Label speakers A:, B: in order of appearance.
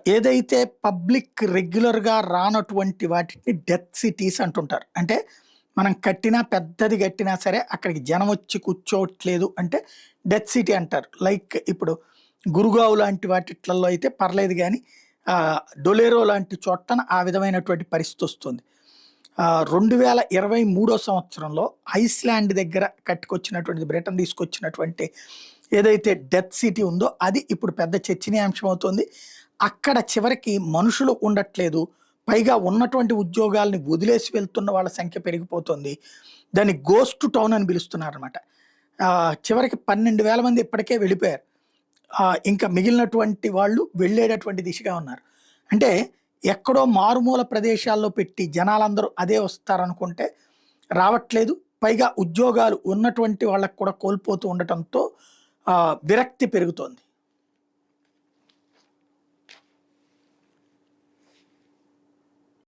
A: ఏదైతే పబ్లిక్ రెగ్యులర్‌గా రానటువంటి వాటిని డెత్ సిటీస్ అంటుంటారు. అంటే మనం కట్టినా పెద్దది కట్టినా సరే అక్కడికి జనమొచ్చి కూర్చోవట్లేదు అంటే డెత్ సిటీ అంటారు. లైక్ ఇప్పుడు గురుగావ్ లాంటి వాటిట్లల్లో అయితే పర్లేదు గానీ డొలెరో లాంటి చోట్టన ఆ విధమైనటువంటి పరిస్థితొస్తుంది. 2023 సంవత్సరంలో ఐస్‌లాండ్ దగ్గర కట్టుకొచ్చినటువంటిది బ్రిటన్ తీసుకొచ్చినటువంటి ఏదైతే డెత్ సిటీ ఉందో అది ఇప్పుడు పెద్ద చర్చనీయాంశం అవుతుంది. అక్కడ చివరికి మనుషులు ఉండట్లేదు. పైగా ఉన్నటువంటి ఉద్యోగాల్ని వదిలేసి వెళ్తున్న వాళ్ళ సంఖ్య పెరిగిపోతుంది. దాన్ని గోస్ట్ టౌన్ అని పిలుస్తున్నారనమాట. చివరికి 12,000 మంది ఇప్పటికే వెళ్ళిపోయారు. ఇంకా మిగిలినటువంటి వాళ్ళు వెళ్ళేటటువంటి దిశగా ఉన్నారు. అంటే ఎక్కడో మారుమూల ప్రదేశాల్లో పెట్టి జనాలందరూ అదే వస్తారనుకుంటే రావట్లేదు. పైగా ఉద్యోగాలు ఉన్నటువంటి వాళ్ళకి కూడా కోల్పోతూ ఉండటంతో విరక్తి పెరుగుతోంది.